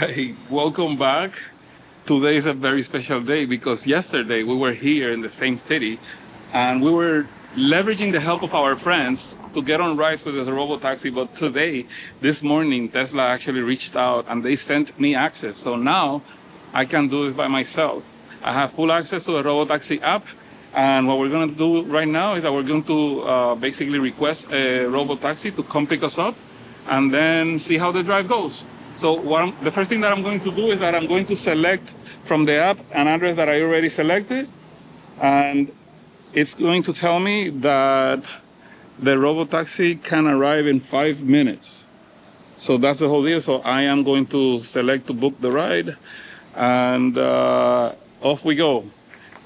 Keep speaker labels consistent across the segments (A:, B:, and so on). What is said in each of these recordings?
A: Hey, welcome back. Today is a very special day because yesterday we were here in the same city and we were leveraging the help of our friends to get on rides with the Robo Taxi. But today, this morning, Tesla actually reached out and they sent me access. So now I can do this by myself. I have full access to the Robo Taxi app. And what we're going to do right now is that we're going to basically request a Robo Taxi to come pick us up and then see how the drive goes. So the first thing that I'm going to do is that I'm going to select from the app an address that I already selected, and it's going to tell me that the Robotaxi can arrive in 5 minutes. So that's the whole deal. So I am going to select to book the ride, and off we go.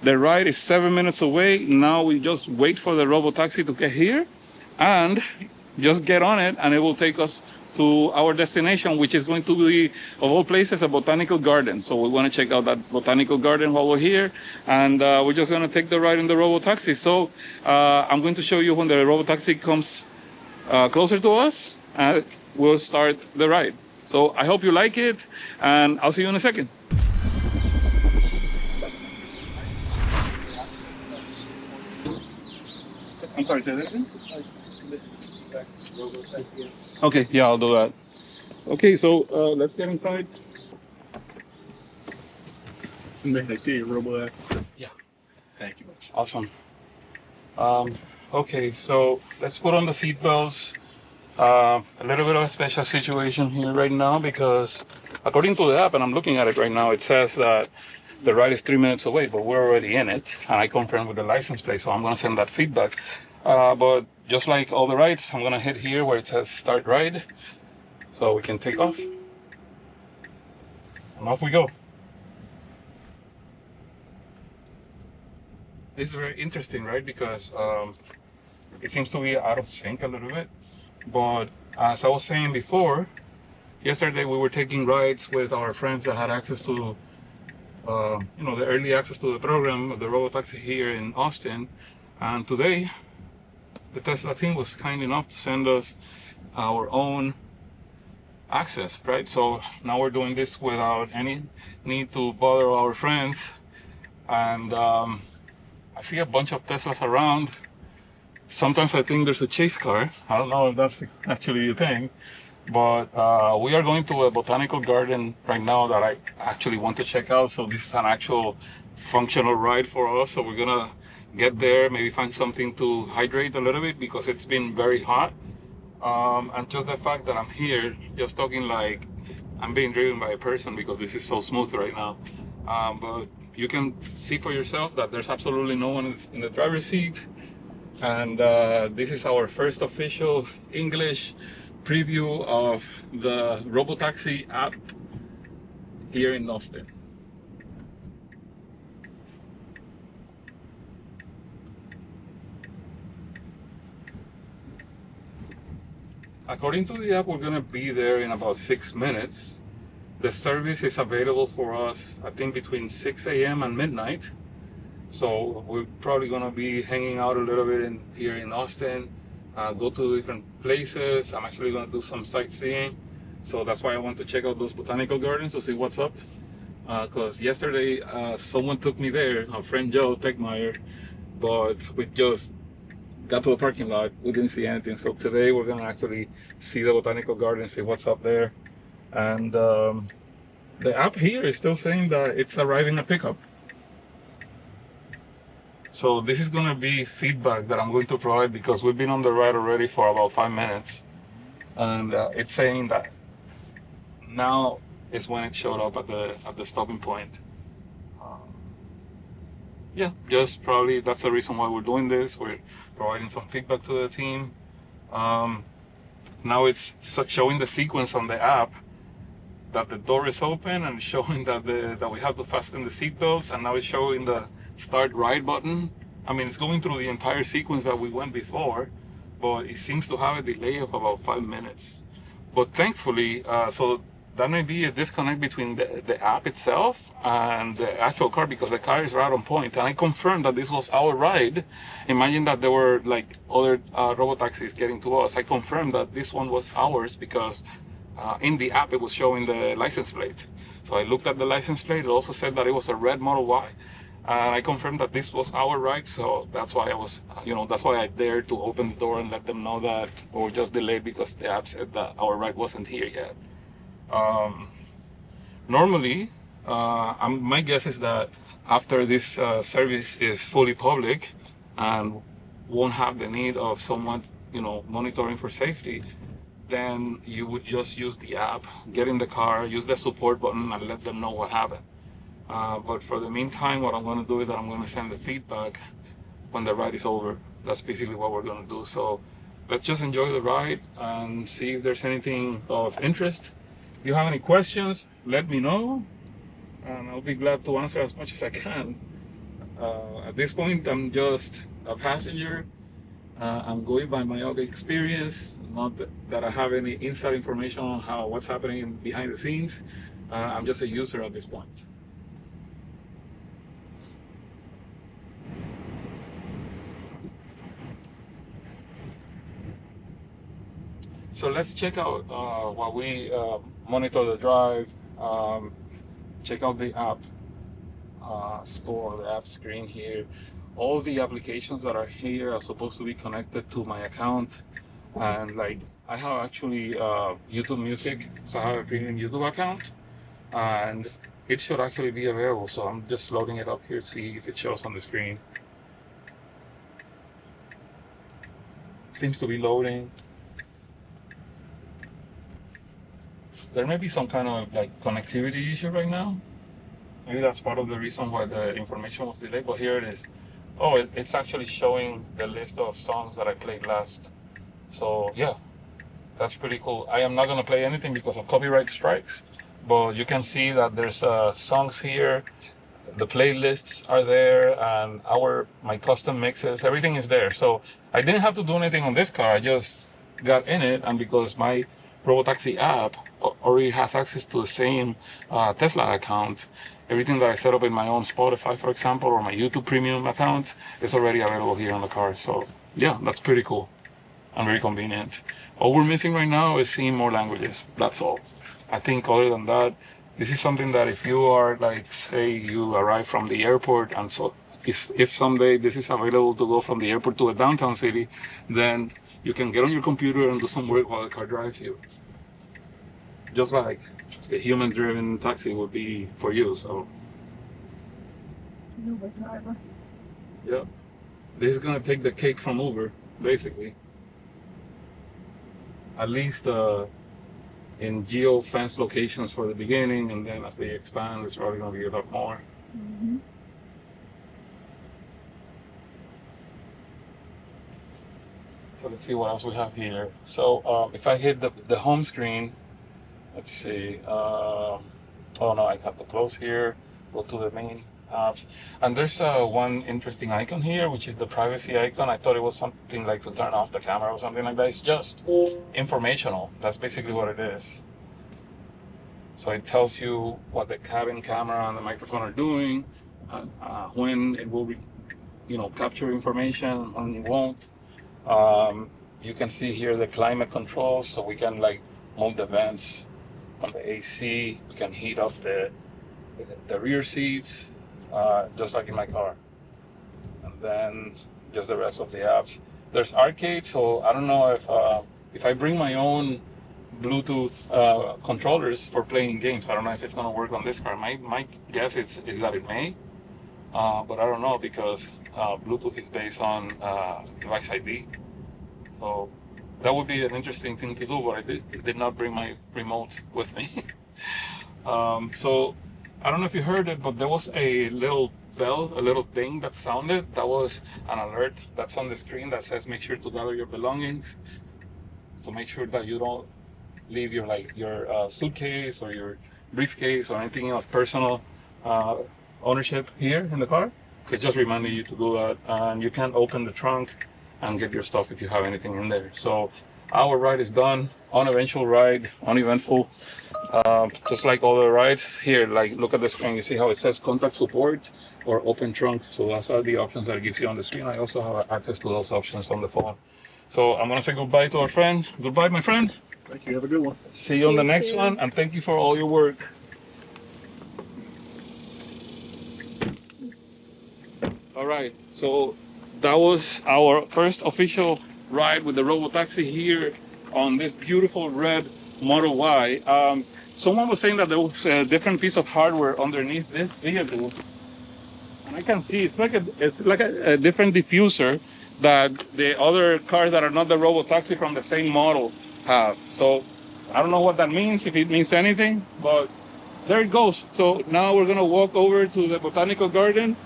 A: The ride is 7 minutes away. Now we just wait for the Robotaxi to get here and just get on it, and it will take us to our destination, which is going to be, of all places, a botanical garden. So we want to check out that botanical garden while we're here, and we're just going to take the ride in the Robotaxi. So I'm going to show you when the Robotaxi comes closer to us, and we'll start the ride. So I hope you like it, and I'll see you in a second. I'm sorry, say that again? Okay, yeah, I'll do that. Okay, so let's get inside.
B: May I see your Robo?
A: Yeah.
B: Thank you.
A: Awesome. Okay, so let's put on the seatbelts. A little bit of a special situation here right now because according to the app, and I'm looking at it right now, it says that the ride is 3 minutes away, but we're already in it, and I confirmed with the license plate, so I'm going to send that feedback. But just like all the rides, I'm going to hit here where it says start ride, so we can take off. And off we go. This is very interesting, right? Because it seems to be out of sync a little bit. But as I was saying before, yesterday we were taking rides with our friends that had access to the early access to the program, the Robotaxi here in Austin. And today, the Tesla team was kind enough to send us our own access, right? So now we're doing this without any need to bother our friends. And I see a bunch of Teslas around. Sometimes I think there's a chase car. I don't know if that's actually a thing. But we are going to a botanical garden right now that I actually want to check out. So this is an actual functional ride for us. So we're gonna get there, maybe find something to hydrate a little bit because it's been very hot. And just the fact that I'm here, just talking like I'm being driven by a person because this is so smooth right now. But you can see for yourself that there's absolutely no one in the driver's seat. And this is our first official English preview of the Robotaxi app here in Austin. According to the app, we're gonna be there in about 6 minutes. The service is available for us, I think, between 6 a.m. and midnight. So we're probably gonna be hanging out a little bit here in Austin, go to different places. I'm actually gonna do some sightseeing. So that's why I want to check out those botanical gardens to see what's up. Because yesterday someone took me there, our friend Joe Techmeyer, but we just got to the parking lot, we didn't see anything. So today we're gonna actually see the botanical garden, see what's up there. And the app here is still saying that it's arriving at pickup. So this is gonna be feedback that I'm going to provide because we've been on the ride already for about 5 minutes. And it's saying that now is when it showed up at the stopping point. Yeah, just probably that's the reason why we're doing this. We're providing some feedback to the team. Now it's showing the sequence on the app that the door is open and showing that we have to fasten the seatbelts, and now it's showing the start ride button. I mean, it's going through the entire sequence that we went before, but it seems to have a delay of about 5 minutes. But thankfully, so that may be a disconnect between the app itself and the actual car, because the car is right on point. And I confirmed that this was our ride. Imagine that there were like other robotaxis getting to us. I confirmed that this one was ours because in the app it was showing the license plate. So I looked at the license plate. It also said that it was a red Model Y. And I confirmed that this was our ride, so that's why I was, that's why I dared to open the door and let them know that we were just delayed because the app said that our ride wasn't here yet. Normally, my guess is that after this service is fully public and won't have the need of someone, monitoring for safety, then you would just use the app, get in the car, use the support button, and let them know what happened. But for the meantime, what I'm going to do is that I'm going to send the feedback when the ride is over. That's basically what we're going to do. So let's just enjoy the ride and see if there's anything of interest. If you have any questions, let me know, and I'll be glad to answer as much as I can. At this point, I'm just a passenger. I'm going by my own experience, not that I have any inside information on what's happening behind the scenes. I'm just a user at this point. So let's check out while we monitor the drive. Check out the app store, the app screen here. All the applications that are here are supposed to be connected to my account, and like I have actually YouTube Music, so I have a premium YouTube account, and it should actually be available. So I'm just loading it up here to see if it shows on the screen. Seems to be loading. There may be some kind of like connectivity issue right now. Maybe that's part of the reason why the information was delayed, but here it is. Oh, it's actually showing the list of songs that I played last. So yeah, that's pretty cool. I am not gonna play anything because of copyright strikes, but you can see that there's songs here. The playlists are there, and my custom mixes, everything is there. So I didn't have to do anything on this car. I just got in it, and because my Robo Taxi app already has access to the same Tesla account, everything that I set up in my own Spotify, for example, or my YouTube Premium account is already available here on the car. So yeah, that's pretty cool and very convenient. All we're missing right now is seeing more languages. That's all. I think other than that, this is something that if you are like, say you arrive from the airport, and so if someday this is available to go from the airport to a downtown city, then you can get on your computer and do some work while the car drives you. Just like a human-driven taxi would be for you. So
C: Uber driver.
A: yeah, this is gonna take the cake from Uber, basically. At least in geo-fenced locations for the beginning, and then as they expand, it's probably gonna be a lot more.
C: Mm-hmm.
A: So let's see what else we have here. So if I hit the home screen, let's see. Oh no, I have to close here. Go to the main apps, and there's one interesting icon here, which is the privacy icon. I thought it was something like to turn off the camera or something like that. It's just informational. That's basically what it is. So it tells you what the cabin camera and the microphone are doing, when it will, capture information, when it won't. You can see here the climate controls, so we can like move the vents on the AC. We can heat up the rear seats, just like in my car. And then just the rest of the apps. There's arcade, so I don't know if I bring my own Bluetooth controllers for playing games. I don't know if it's gonna work on this car. My guess is that it may, but I don't know because Bluetooth is based on device ID. So that would be an interesting thing to do, but I did not bring my remote with me. So I don't know if you heard it, but there was a little bell, a little thing that sounded. That was an alert that's on the screen that says make sure to gather your belongings, to make sure that you don't leave your suitcase or your briefcase or anything of personal ownership here in the car. So just reminding you to do that. And you can open the trunk and get your stuff if you have anything in there. So our ride is done, uneventful ride, uneventful, just like all the rides. Here, like look at the screen, you see how it says contact support or open trunk. So those are the options that it gives you on the screen. I also have access to those options on the phone. So I'm gonna say goodbye to our friend. Goodbye, my friend.
B: Thank you. Have a good one.
A: See you on the
C: You
A: next
C: too.
A: one, and thank you for all your work. All right, so that was our first official ride with the Robo Taxi here on this beautiful red Model Y. Someone was saying that there was a different piece of hardware underneath this vehicle, and I can see it's like a different diffuser that the other cars that are not the Robo Taxi from the same model have. So I don't know what that means, if it means anything, but there it goes. So now we're gonna walk over to the botanical garden,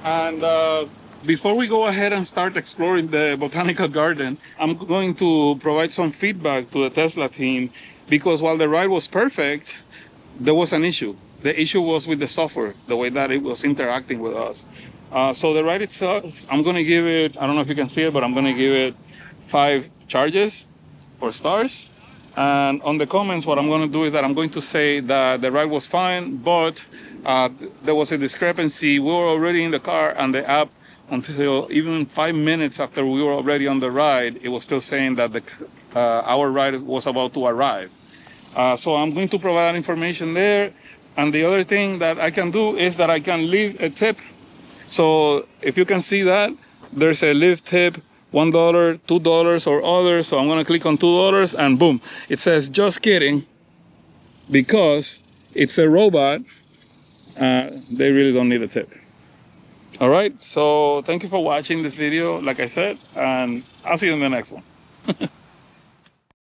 A: and before we go ahead and start exploring the botanical garden, I'm going to provide some feedback to the Tesla team, because while the ride was perfect, there was an issue. The issue was with the software, the way that it was interacting with us. So the ride itself, I'm going to give it, I don't know if you can see it, but I'm going to give it 5 charges or stars. And on the comments, what I'm going to do is that I'm going to say that the ride was fine, but there was a discrepancy. We were already in the car, and the app, until even 5 minutes after we were already on the ride, it was still saying that our ride was about to arrive. So I'm going to provide information there. And the other thing that I can do is that I can leave a tip. So if you can see that, there's a leave tip, $1, $2, or other. So I'm going to click on $2, and boom, it says just kidding, because it's a robot. They really don't need a tip. All right, so thank you for watching this video, like I said, and I'll see you in the next one.